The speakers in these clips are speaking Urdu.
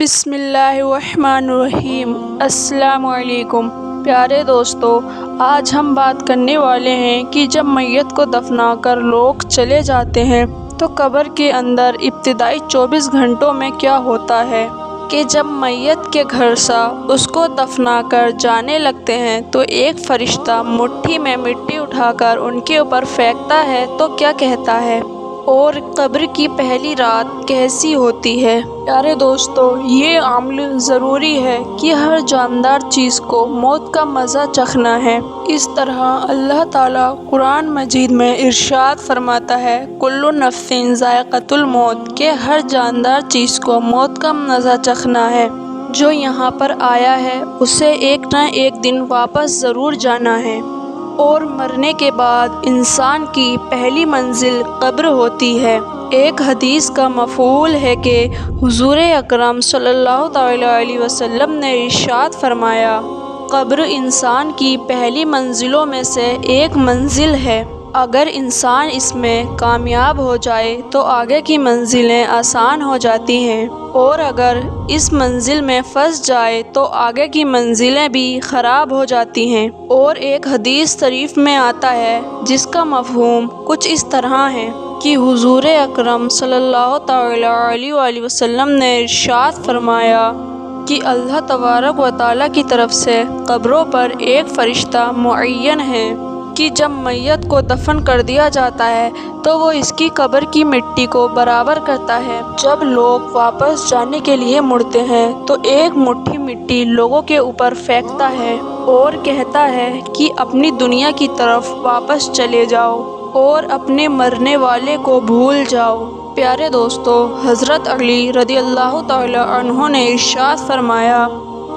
بسم اللہ الرحمن الرحیم۔ السلام علیکم پیارے دوستو، آج ہم بات کرنے والے ہیں کہ جب میت کو دفنا کر لوگ چلے جاتے ہیں تو قبر کے اندر ابتدائی 24 گھنٹوں میں کیا ہوتا ہے کہ جب میت کے گھر سے اس کو دفنا کر جانے لگتے ہیں تو ایک فرشتہ مٹھی میں مٹی اٹھا کر ان کے اوپر پھینکتا ہے تو کیا کہتا ہے، اور قبر کی پہلی رات کیسی ہوتی ہے۔ پیارے دوستو، یہ عمل ضروری ہے کہ ہر جاندار چیز کو موت کا مزہ چکھنا ہے۔ اس طرح اللہ تعالیٰ قرآن مجید میں ارشاد فرماتا ہے، کل نفس ذائقۃ الموت، کہ ہر جاندار چیز کو موت کا مزہ چکھنا ہے۔ جو یہاں پر آیا ہے اسے ایک نہ ایک دن واپس ضرور جانا ہے، اور مرنے کے بعد انسان کی پہلی منزل قبر ہوتی ہے۔ ایک حدیث کا مفہوم ہے کہ حضور اکرم صلی اللہ تعالیٰ علیہ وسلم نے ارشاد فرمایا، قبر انسان کی پہلی منزلوں میں سے ایک منزل ہے۔ اگر انسان اس میں کامیاب ہو جائے تو آگے کی منزلیں آسان ہو جاتی ہیں، اور اگر اس منزل میں پھنس جائے تو آگے کی منزلیں بھی خراب ہو جاتی ہیں۔ اور ایک حدیث شریف میں آتا ہے جس کا مفہوم کچھ اس طرح ہے کہ حضور اکرم صلی اللہ تعالیٰ علیہ وآلہ وسلم نے ارشاد فرمایا کہ اللہ تبارک و تعالیٰ کی طرف سے قبروں پر ایک فرشتہ معین ہے کہ جب میت کو دفن کر دیا جاتا ہے تو وہ اس کی قبر کی مٹی کو برابر کرتا ہے۔ جب لوگ واپس جانے کے لیے مڑتے ہیں تو ایک مٹھی مٹی لوگوں کے اوپر پھینکتا ہے اور کہتا ہے کہ اپنی دنیا کی طرف واپس چلے جاؤ اور اپنے مرنے والے کو بھول جاؤ۔ پیارے دوستو، حضرت علی رضی اللہ تعالیٰ عنہ نے ارشاد فرمایا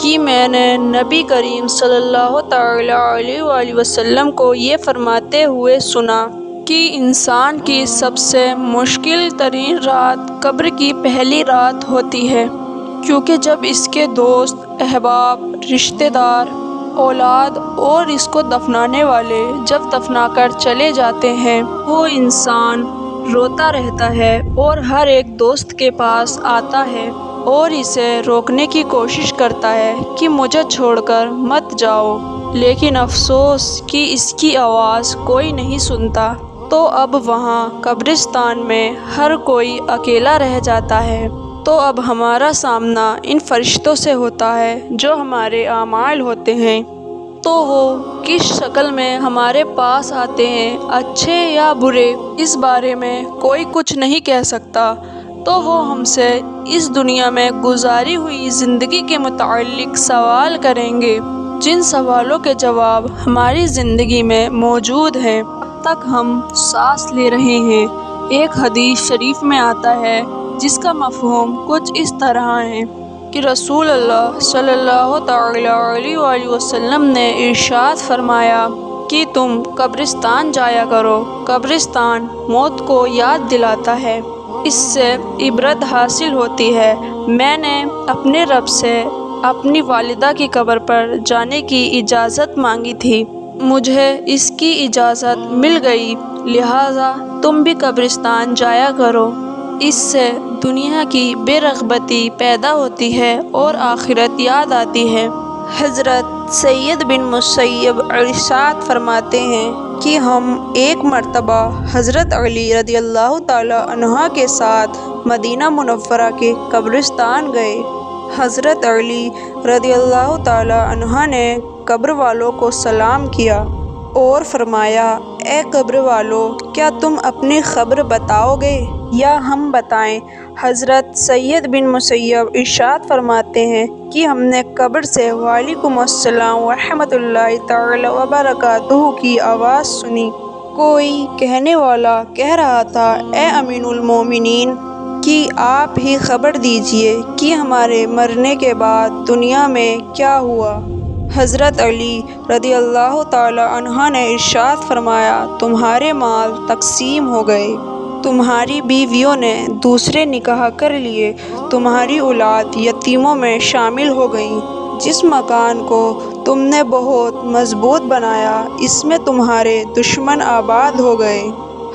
کہ میں نے نبی کریم صلی اللہ تعالیٰ علیہ وآلہ وسلم کو یہ فرماتے ہوئے سنا کہ انسان کی سب سے مشکل ترین رات قبر کی پہلی رات ہوتی ہے، کیونکہ جب اس کے دوست، احباب، رشتہ دار، اولاد اور اس کو دفنانے والے جب دفنا کر چلے جاتے ہیں وہ انسان روتا رہتا ہے اور ہر ایک دوست کے پاس آتا ہے اور اسے روکنے کی کوشش کرتا ہے کہ مجھے چھوڑ کر مت جاؤ، لیکن افسوس کہ اس کی آواز کوئی نہیں سنتا۔ تو اب وہاں قبرستان میں ہر کوئی اکیلا رہ جاتا ہے۔ تو اب ہمارا سامنا ان فرشتوں سے ہوتا ہے جو ہمارے اعمال ہوتے ہیں، تو وہ کس شکل میں ہمارے پاس آتے ہیں، اچھے یا برے، اس بارے میں کوئی کچھ نہیں کہہ سکتا۔ تو وہ ہم سے اس دنیا میں گزاری ہوئی زندگی کے متعلق سوال کریں گے، جن سوالوں کے جواب ہماری زندگی میں موجود ہیں، اب تک ہم سانس لے رہے ہیں۔ ایک حدیث شریف میں آتا ہے جس کا مفہوم کچھ اس طرح ہے کہ رسول اللہ صلی اللہ تعالیٰ علیہ وآلہ وسلم نے ارشاد فرمایا کہ تم قبرستان جایا کرو، قبرستان موت کو یاد دلاتا ہے، اس سے عبرت حاصل ہوتی ہے۔ میں نے اپنے رب سے اپنی والدہ کی قبر پر جانے کی اجازت مانگی تھی، مجھے اس کی اجازت مل گئی، لہٰذا تم بھی قبرستان جایا کرو۔ اس سے دنیا کی بے رغبتی پیدا ہوتی ہے اور آخرت یاد آتی ہے۔ حضرت سعید بن مسیب ارشاد فرماتے ہیں کہ ہم ایک مرتبہ حضرت علی رضی اللہ تعالیٰ عنہ کے ساتھ مدینہ منورہ کے قبرستان گئے۔ حضرت علی رضی اللہ تعالیٰ عنہ نے قبر والوں کو سلام کیا اور فرمایا، اے قبر والوں، کیا تم اپنی خبر بتاؤ گے یا ہم بتائیں؟ حضرت سعید بن مسیب ارشاد فرماتے ہیں کہ ہم نے قبر سے وعلیکم السلام ورحمۃ اللہ تعالی وبرکاتہ کی آواز سنی۔ کوئی کہنے والا کہہ رہا تھا، اے امین المومنین، کہ آپ ہی خبر دیجئے کہ ہمارے مرنے کے بعد دنیا میں کیا ہوا۔ حضرت علی رضی اللہ تعالی عنہ نے ارشاد فرمایا، تمہارے مال تقسیم ہو گئے، تمہاری بیویوں نے دوسرے نکاح کر لیے، تمہاری اولاد یتیموں میں شامل ہو گئی، جس مکان کو تم نے بہت مضبوط بنایا اس میں تمہارے دشمن آباد ہو گئے۔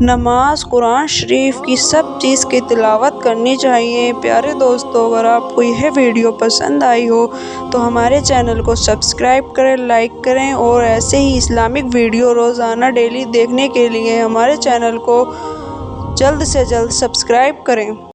نماز، قرآن شریف کی سب چیز کی تلاوت کرنی چاہیے۔ پیارے دوستو، اگر آپ کو یہ ویڈیو پسند آئی ہو تو ہمارے چینل کو سبسکرائب کریں، لائک کریں اور ایسے ہی اسلامک ویڈیو روزانہ ڈیلی دیکھنے کے لیے ہمارے چینل کو جلد سے جلد سبسکرائب کریں۔